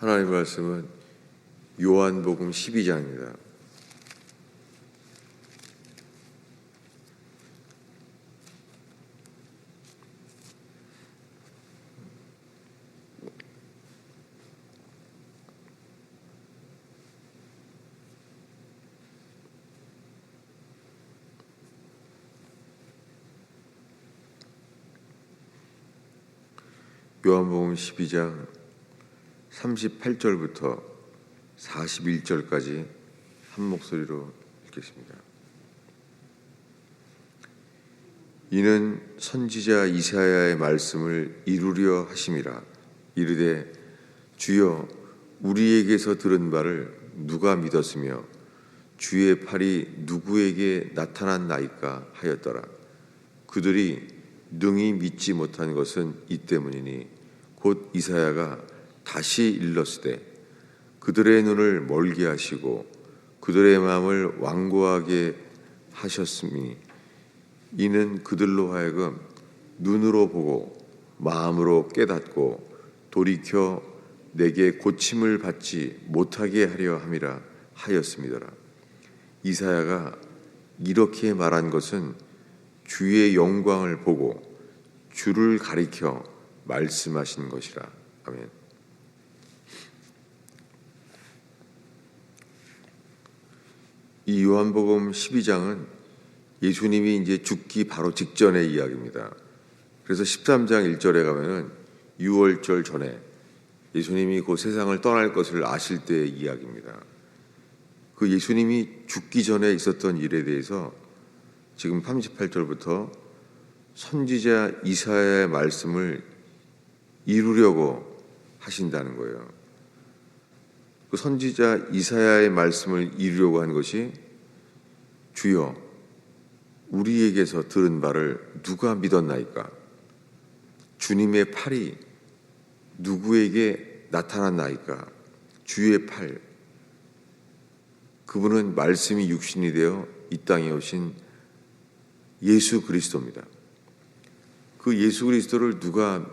하나님의 말씀은 요한복음 12장입니다. 요한복음 12장 38절부터 41절까지 한 목소리로 읽겠습니다. 이는 선지자 이사야의 말씀을 이루려 하심이라. 이르되 주여 우리에게서 들은 바를 누가 믿었으며 주의 팔이 누구에게 나타났나이까 하였더라. 그들이 능히 믿지 못한 것은 이 때문이니 곧 이사야가 다시 일렀으되 그들의 눈을 멀게 하시고 그들의 마음을 완고하게 하셨으니 이는 그들로 하여금 눈으로 보고 마음으로 깨닫고 돌이켜 내게 고침을 받지 못하게 하려 함이라 하였음이더라. 이사야가 이렇게 말한 것은 주의 영광을 보고 주를 가리켜 말씀하신 것이라. 아멘. 이 요한복음 12장은 예수님이 이제 죽기 바로 직전의 이야기입니다. 그래서 13장 1절에 가면은 유월절 전에 예수님이 그 세상을 떠날 것을 아실 때의 이야기입니다. 그 예수님이 죽기 전에 있었던 일에 대해서 지금 38절부터 선지자 이사야의 말씀을 이루려고 하신다는 거예요. 그 선지자 이사야의 말씀을 이루려고 한 것이 주여 우리에게서 들은 바를 누가 믿었나이까? 주님의 팔이 누구에게 나타났나이까? 주의 팔. 그분은 말씀이 육신이 되어 이 땅에 오신 예수 그리스도입니다. 그 예수 그리스도를 누가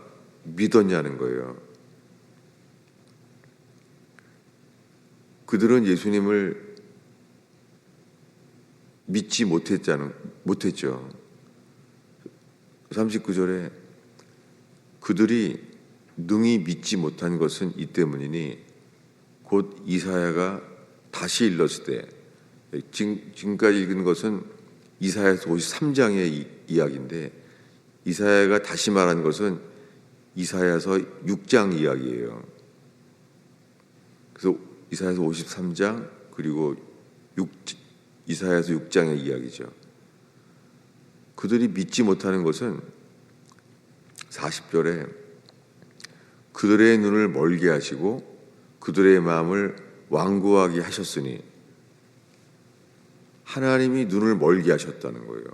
믿었냐는 거예요. 그들은 예수님을 믿지 못했죠. 39절에 그들이 능히 믿지 못한 것은 이 때문이니 곧 이사야가 다시 일렀을 때, 지금까지 읽은 것은 이사야서 53장의 이야기인데 이사야가 다시 말한 것은 이사야서 6장 이야기예요. 그래서 이사야서 53장 그리고 이사야서 6장의 이야기죠. 그들이 믿지 못하는 것은 40절에 그들의 눈을 멀게 하시고 그들의 마음을 완고하게 하셨으니, 하나님이 눈을 멀게 하셨다는 거예요.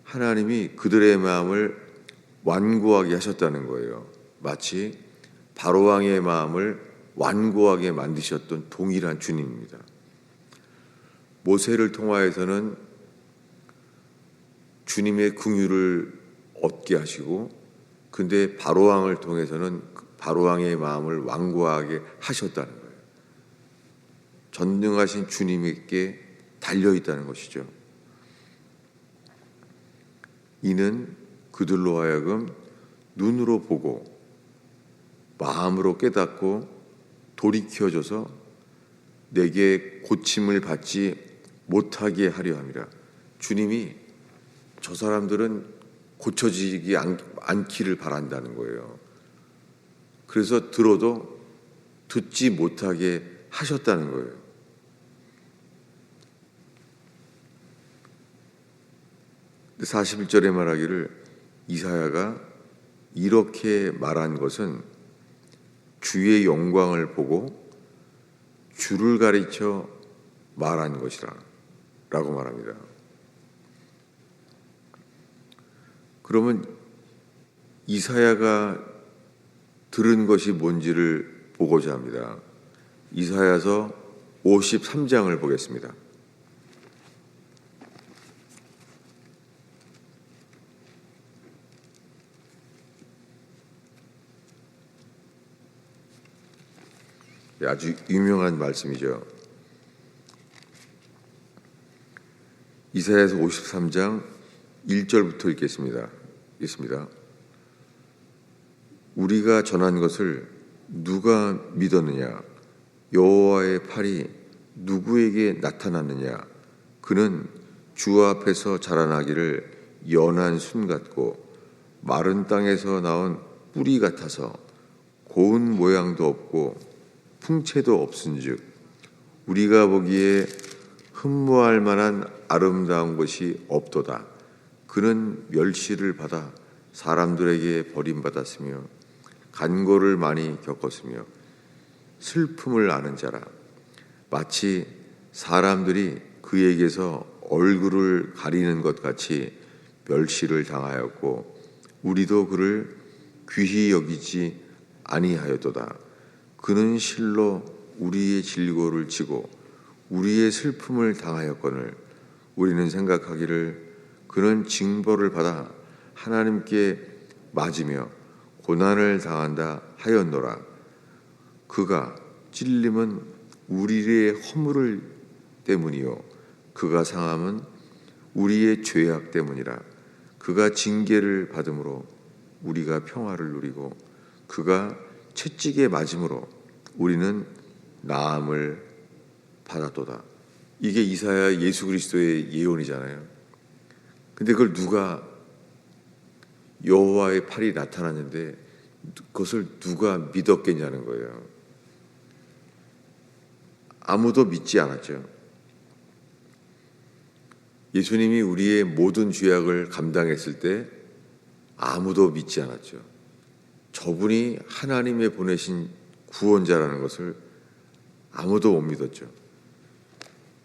하나님이 그들의 마음을 완고하게 하셨다는 거예요. 마치 바로왕의 마음을 완고하게 만드셨던 동일한 주님입니다. 모세를 통하여서는 주님의 긍휼을 얻게 하시고, 근데 바로왕을 통해서는 바로왕의 마음을 완고하게 하셨다는 거예요. 전능하신 주님에게 달려있다는 것이죠. 이는 그들로 하여금 눈으로 보고 마음으로 깨닫고 돌이켜져서 내게 고침을 받지 못하게 하려 함이라. 주님이 저 사람들은 고쳐지지 않기를 바란다는 거예요. 그래서 들어도 듣지 못하게 하셨다는 거예요. 근데 41절에 말하기를 이사야가 이렇게 말한 것은 주의 영광을 보고 주를 가리켜 말한 것이라 라고 말합니다. 그러면 이사야가 들은 것이 뭔지를 보고자 합니다. 이사야서 53장을 보겠습니다. 아주 유명한 말씀이죠. 이사야서 53장 1절부터 읽겠습니다. 우리가 전한 것을 누가 믿었느냐? 여호와의 팔이 누구에게 나타났느냐? 그는 주 앞에서 자라나기를 연한 순 같고 마른 땅에서 나온 뿌리 같아서 고운 모양도 없고 풍채도 없은즉 우리가 보기에 흠모할 만한 아름다운 것이 없도다. 그는 멸시를 받아 사람들에게 버림받았으며 간고를 많이 겪었으며 슬픔을 아는 자라. 마치 사람들이 그에게서 얼굴을 가리는 것 같이 멸시를 당하였고 우리도 그를 귀히 여기지 아니하였도다. 그는 실로 우리의 질고를 지고 우리의 슬픔을 당하였거늘 우리는 생각하기를 그는 징벌을 받아 하나님께 맞으며 고난을 당한다 하였노라. 그가 찔림은 우리의 허물 때문이요 그가 상함은 우리의 죄악 때문이라. 그가 징계를 받음으로 우리가 평화를 누리고 그가 채찍에 맞음으로 우리는 나음을 받았도다. 이게 이사야 예수 그리스도의 예언이잖아요. 근데 그걸 누가 여호와의 팔이 나타났는데 그것을 누가 믿었겠냐는 거예요. 아무도 믿지 않았죠. 예수님이 우리의 모든 죄악을 감당했을 때 아무도 믿지 않았죠. 저분이 하나님의 보내신 구원자라는 것을 아무도 못 믿었죠.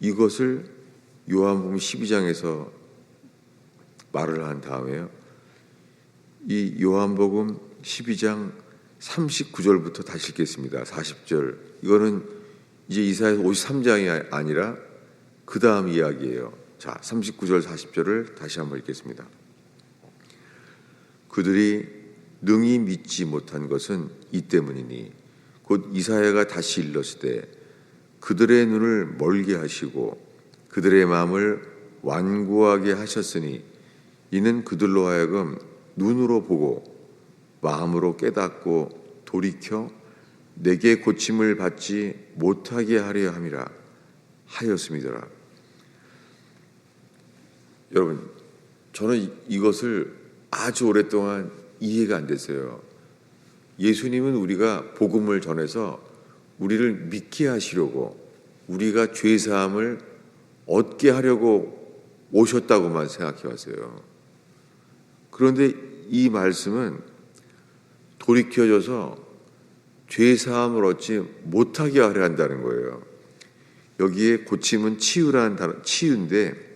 이것을 요한복음 12장에서 말을 한 다음에요. 이 요한복음 12장 39절부터 다시 읽겠습니다. 40절. 이거는 이제 이사야서 53장이 아니라 그 다음 이야기예요. 자, 39절 40절을 다시 한번 읽겠습니다. 그들이 능히 믿지 못한 것은 이 때문이니 곧 이사야가 다시 일렀을 때 그들의 눈을 멀게 하시고 그들의 마음을 완고하게 하셨으니 이는 그들로 하여금 눈으로 보고 마음으로 깨닫고 돌이켜 내게 고침을 받지 못하게 하려 함이라 하였음이더라. 여러분, 저는 이것을 아주 오랫동안 이해가 안 됐어요. 예수님은 우리가 복음을 전해서 우리를 믿게 하시려고 우리가 죄사함을 얻게 하려고 오셨다고만 생각해 왔어요. 그런데 이 말씀은 돌이켜져서 죄사함을 얻지 못하게 하려 한다는 거예요. 여기에 고침은 치유라는 단어, 치유인데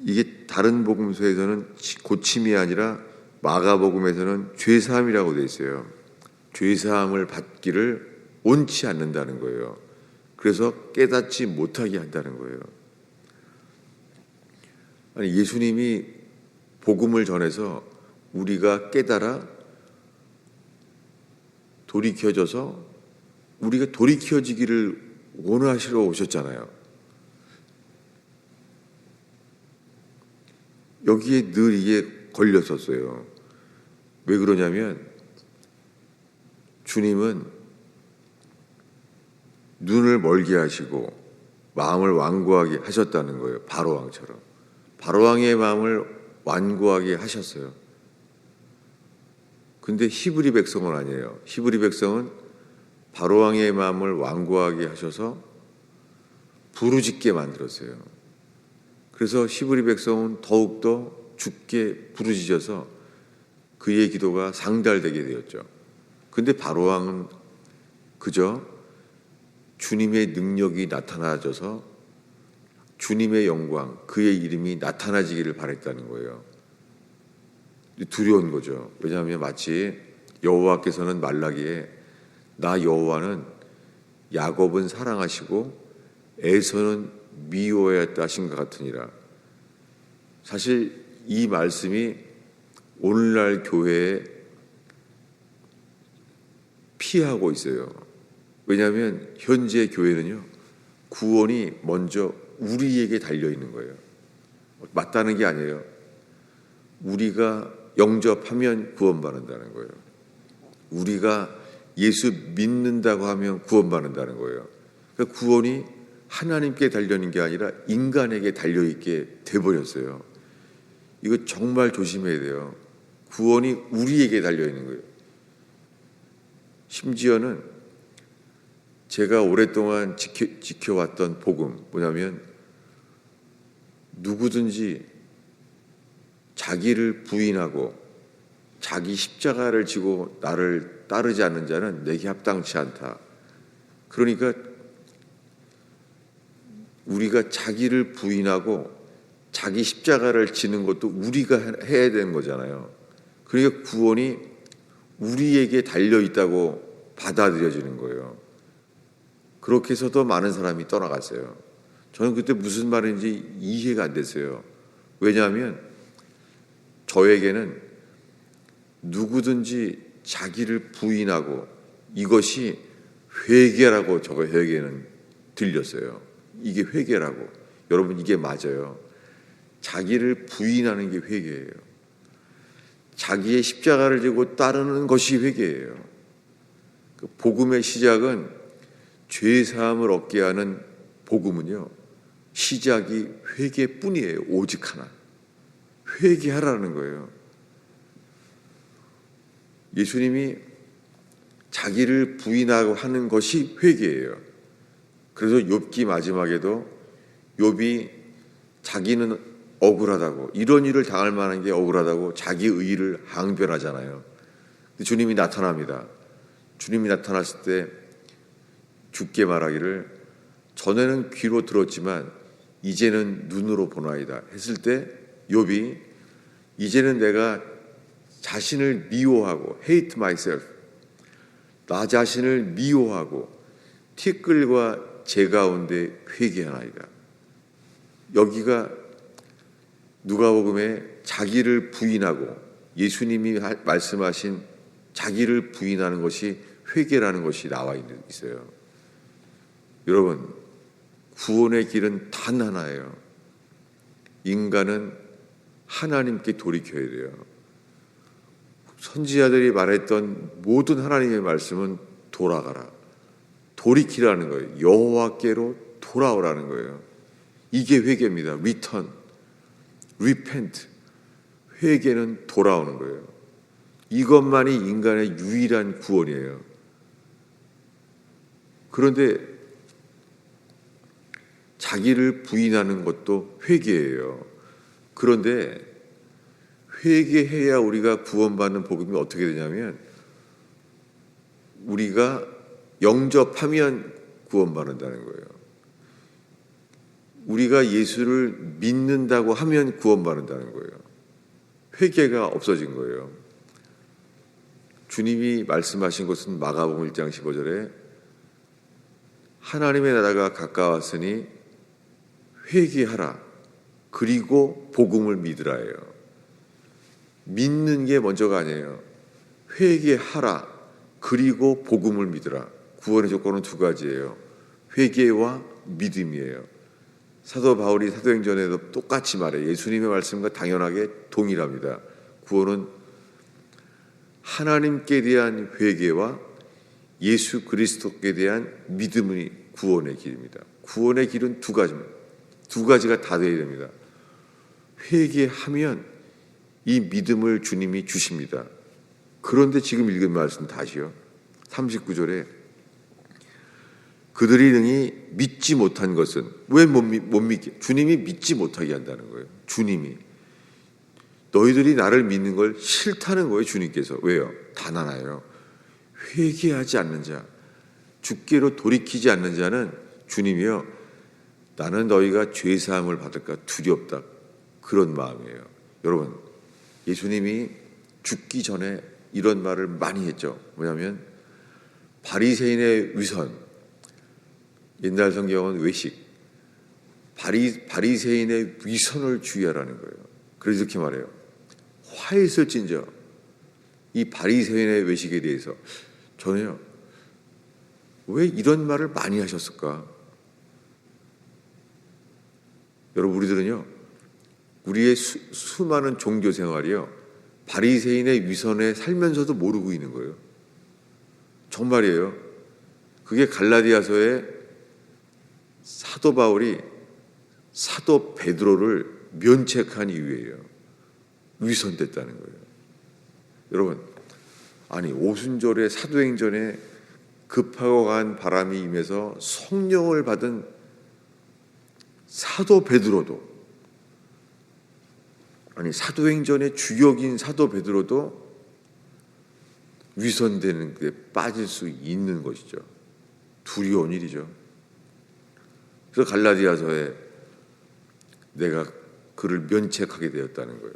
이게 다른 복음서에서는 고침이 아니라 마가복음에서는 죄사함이라고 되어 있어요. 죄사함을 받기를 원치 않는다는 거예요. 그래서 깨닫지 못하게 한다는 거예요. 아니, 예수님이 복음을 전해서 우리가 깨달아 돌이켜져서 우리가 돌이켜지기를 원하시러 오셨잖아요. 여기에 늘 이게 걸렸었어요. 왜 그러냐면 주님은 눈을 멀게 하시고 마음을 완고하게 하셨다는 거예요. 바로왕처럼. 바로왕의 마음을 완고하게 하셨어요. 근데 히브리 백성은 아니에요. 히브리 백성은 바로왕의 마음을 완고하게 하셔서 부르짖게 만들었어요. 그래서 히브리 백성은 더욱더 죽게 부르짖어서 그의 기도가 상달되게 되었죠. 근데 바로왕은 그저 주님의 능력이 나타나져서 주님의 영광, 그의 이름이 나타나지기를 바랬다는 거예요. 두려운 거죠. 왜냐하면 마치 여호와께서는 말라기에 나 여호와는 야곱은 사랑하시고 에서는 미워하였다 하신 것 같으니라. 사실 이 말씀이 오늘날 교회에 피하고 있어요. 왜냐하면 현재 교회는요, 구원이 먼저 우리에게 달려 있는 거예요. 맞다는 게 아니에요. 우리가 영접하면 구원받는다는 거예요. 우리가 예수 믿는다고 하면 구원받는다는 거예요. 그러니까 구원이 하나님께 달려있는 게 아니라 인간에게 달려있게 돼버렸어요. 이거 정말 조심해야 돼요. 구원이 우리에게 달려있는 거예요. 심지어는 제가 오랫동안 지켜왔던 복음, 뭐냐면 누구든지 자기를 부인하고 자기 십자가를 지고 나를 따르지 않는 자는 내게 합당치 않다. 그러니까 우리가 자기를 부인하고 자기 십자가를 지는 것도 우리가 해야 되는 거잖아요. 그러니까 구원이 우리에게 달려있다고 받아들여지는 거예요. 그렇게 해서도 많은 사람이 떠나갔어요. 저는 그때 무슨 말인지 이해가 안 됐어요. 왜냐하면 저에게는 누구든지 자기를 부인하고 이것이 회개라고 저에게는 들렸어요. 이게 회개라고. 여러분, 이게 맞아요. 자기를 부인하는 게 회개예요. 자기의 십자가를 지고 따르는 것이 회개예요. 그 복음의 시작은 죄 사함을 얻게 하는 복음은요, 시작이 회개뿐이에요. 오직 하나. 회개하라는 거예요. 예수님이 자기를 부인하고 하는 것이 회개예요. 그래서 욥기 마지막에도 욥이 자기는 억울하다고, 이런 일을 당할 만한 게 억울하다고 자기 의의를 항변하잖아요. 근데 주님이 나타납니다. 주님이 나타났을 때 주께 말하기를 전에는 귀로 들었지만 이제는 눈으로 보나이다 했을 때 욥이 이제는 내가 자신을 미워하고 hate myself, 나 자신을 미워하고 티끌과 재 가운데 회개하나이다. 여기가 누가복음에 자기를 부인하고 예수님이 말씀하신 자기를 부인하는 것이 회개라는 것이 나와 있어요. 여러분, 구원의 길은 단 하나예요. 인간은 하나님께 돌이켜야 돼요. 선지자들이 말했던 모든 하나님의 말씀은 돌아가라, 돌이키라는 거예요. 여호와께로 돌아오라는 거예요. 이게 회개입니다. Return, repent. 회개는 돌아오는 거예요. 이것만이 인간의 유일한 구원이에요. 그런데 자기를 부인하는 것도 회개예요. 그런데 회개해야 우리가 구원받는 복음이 어떻게 되냐면 우리가 영접하면 구원받는다는 거예요. 우리가 예수를 믿는다고 하면 구원받는다는 거예요. 회개가 없어진 거예요. 주님이 말씀하신 것은 마가복음 1장 15절에 하나님의 나라가 가까웠으니 회개하라, 그리고 복음을 믿으라예요. 믿는 게 먼저가 아니에요. 회개하라, 그리고 복음을 믿으라. 구원의 조건은 두 가지예요. 회개와 믿음이에요. 사도 바울이 사도행전에도 똑같이 말해요. 예수님의 말씀과 당연하게 동일합니다. 구원은 하나님께 대한 회개와 예수 그리스도께 대한 믿음이 구원의 길입니다. 구원의 길은 두 가지입니다. 두 가지가 다 되어야 됩니다. 회개하면 이 믿음을 주님이 주십니다. 그런데 지금 읽은 말씀 다시요. 39절에 그들이 능히 믿지 못한 것은, 왜 못 믿게? 주님이 믿지 못하게 한다는 거예요. 주님이. 너희들이 나를 믿는 걸 싫다는 거예요. 주님께서. 왜요? 단 하나예요. 회개하지 않는 자, 주께로 돌이키지 않는 자는 주님이요, 나는 너희가 죄사함을 받을까 두렵다, 그런 마음이에요. 여러분, 예수님이 죽기 전에 이런 말을 많이 했죠. 뭐냐면 바리새인의 위선, 옛날 성경은 외식, 바리새인의 위선을 주의하라는 거예요. 그래서 이렇게 말해요. 화 있을진저 이 바리새인의 외식에 대해서 저는요, 왜 이런 말을 많이 하셨을까? 여러분, 우리들은요, 우리의 수많은 종교 생활이요, 바리새인의 위선에 살면서도 모르고 있는 거예요. 정말이에요. 그게 갈라디아서에 사도 바울이 사도 베드로를 면책한 이유예요. 위선됐다는 거예요. 여러분, 아니 오순절에 사도행전에 급하고 간 바람이 임해서 성령을 받은 사도 베드로도, 아니 사도행전의 주역인 사도 베드로도 위선되는 게 빠질 수 있는 것이죠. 두려운 일이죠. 그래서 갈라디아서에 내가 그를 면책하게 되었다는 거예요.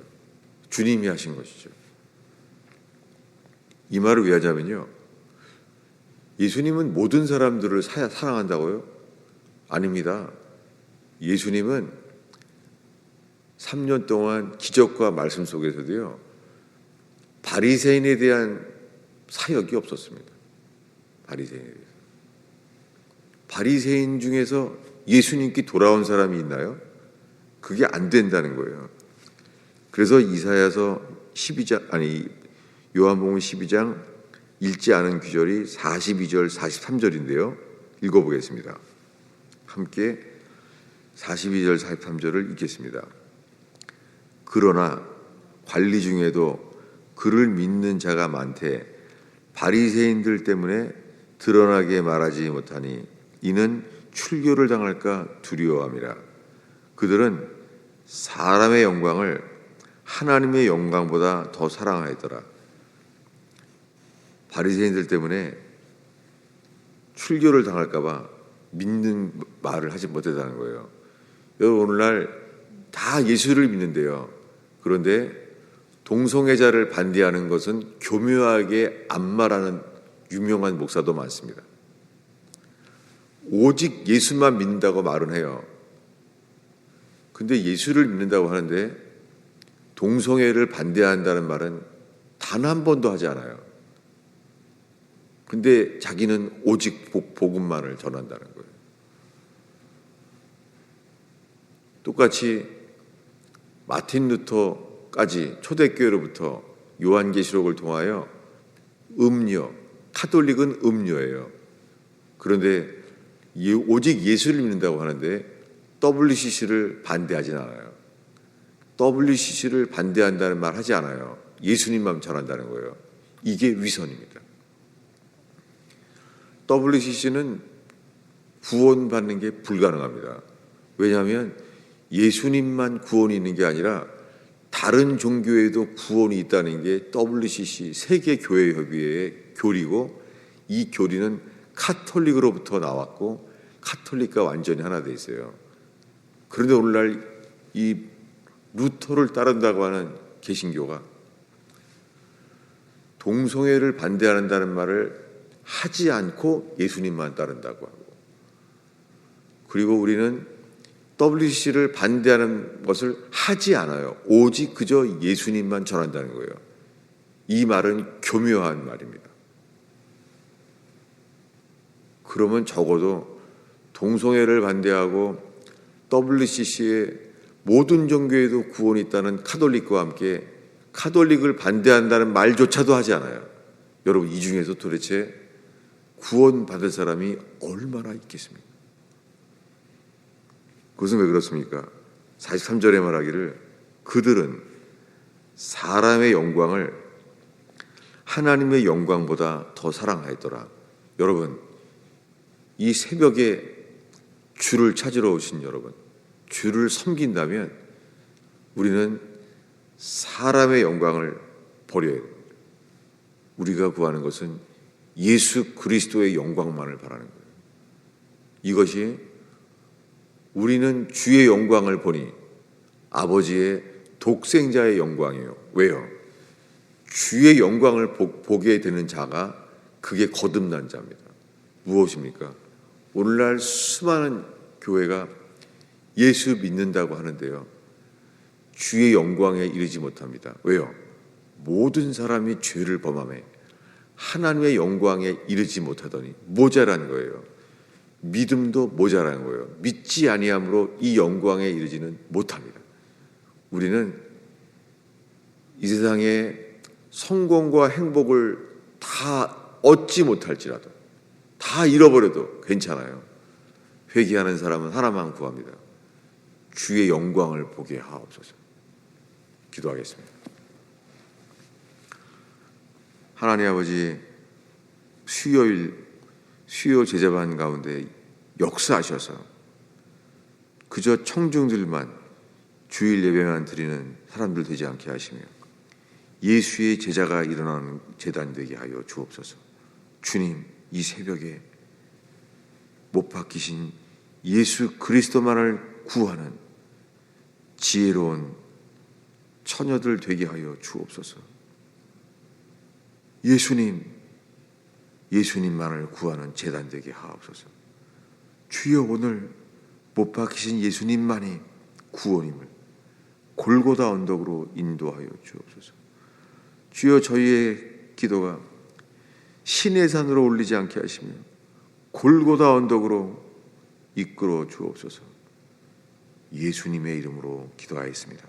주님이 하신 것이죠. 이 말을 왜 하자면요, 예수님은 모든 사람들을 사랑한다고요? 아닙니다. 예수님은 3년 동안 기적과 말씀 속에서도요, 바리새인에 대한 사역이 없었습니다. 바리새인에 대해서. 바리새인 중에서 예수님께 돌아온 사람이 있나요? 그게 안 된다는 거예요. 그래서 이사야서 12장, 아니 요한복음 12장 읽지 않은 구절이 42절, 43절인데요. 읽어보겠습니다. 함께 42절, 43절을 읽겠습니다. 그러나 관리 중에도 그를 믿는 자가 많되 바리새인들 때문에 드러나게 말하지 못하니 이는 출교를 당할까 두려워함이라. 그들은 사람의 영광을 하나님의 영광보다 더 사랑하였더라. 바리새인들 때문에 출교를 당할까 봐 믿는 말을 하지 못했다는 거예요. 여러분, 오늘날 다 예수를 믿는데요, 그런데 동성애자를 반대하는 것은 교묘하게 안 말하는 유명한 목사도 많습니다. 오직 예수만 믿는다고 말은 해요. 근데 예수를 믿는다고 하는데 동성애를 반대한다는 말은 단 한 번도 하지 않아요. 근데 자기는 오직 복음만을 전한다는 거예요. 똑같이 마틴 루터까지 초대교회로부터 요한계시록을 통하여 음료, 카톨릭은 음료예요. 그런데 오직 예수를 믿는다고 하는데 WCC를 반대하진 않아요. WCC를 반대한다는 말 하지 않아요. 예수님만 전한다는 거예요. 이게 위선입니다. WCC는 구원받는 게 불가능합니다. 왜냐하면 예수님만 구원이 있는 게 아니라 다른 종교에도 구원이 있다는 게 WCC 세계교회협의회의 교리고, 이 교리는 카톨릭으로부터 나왔고 카톨릭과 완전히 하나 돼 있어요. 그런데 오늘날 이 루터를 따른다고 하는 개신교가 동성애를 반대한다는 말을 하지 않고 예수님만 따른다고 하고, 그리고 우리는 WCC를 반대하는 것을 하지 않아요. 오직 그저 예수님만 전한다는 거예요. 이 말은 교묘한 말입니다. 그러면 적어도 동성애를 반대하고 WCC의 모든 종교에도 구원이 있다는 카톨릭과 함께 카톨릭을 반대한다는 말조차도 하지 않아요. 여러분, 이 중에서 도대체 구원받을 사람이 얼마나 있겠습니까? 그것은 왜 그렇습니까? 43절에 말하기를 그들은 사람의 영광을 하나님의 영광보다 더 사랑하였더라. 여러분, 이 새벽에 주를 찾으러 오신 여러분, 주를 섬긴다면 우리는 사람의 영광을 버려야 됩니다. 우리가 구하는 것은 예수 그리스도의 영광만을 바라는 거예요. 이것이 우리는 주의 영광을 보니 아버지의 독생자의 영광이에요. 왜요? 주의 영광을 보게 되는 자가 그게 거듭난 자입니다. 무엇입니까? 오늘날 수많은 교회가 예수 믿는다고 하는데요, 주의 영광에 이르지 못합니다. 왜요? 모든 사람이 죄를 범하며 하나님의 영광에 이르지 못하더니 모자란 거예요. 믿음도 모자란 거예요. 믿지 아니함으로 이 영광에 이르지는 못합니다. 우리는 이 세상에 성공과 행복을 다 얻지 못할지라도, 다 잃어버려도 괜찮아요. 회개하는 사람은 하나만 구합니다. 주의 영광을 보게 하옵소서. 기도하겠습니다. 하나님 아버지, 수요 제자반 가운데 역사하셔서 그저 청중들만 주일 예배만 드리는 사람들 되지 않게 하시며 예수의 제자가 일어나는 제단 되게 하여 주옵소서. 주님, 이 새벽에 못 박히신 예수 그리스도만을 구하는 지혜로운 처녀들 되게 하여 주옵소서. 예수님만을 구하는 제단 되게 하옵소서. 주여, 오늘 못 박히신 예수님만이 구원임을 골고다 언덕으로 인도하여 주옵소서. 주여, 저희의 기도가 신의 산으로 올리지 않게 하시며 골고다 언덕으로 이끌어 주옵소서. 예수님의 이름으로 기도하였습니다.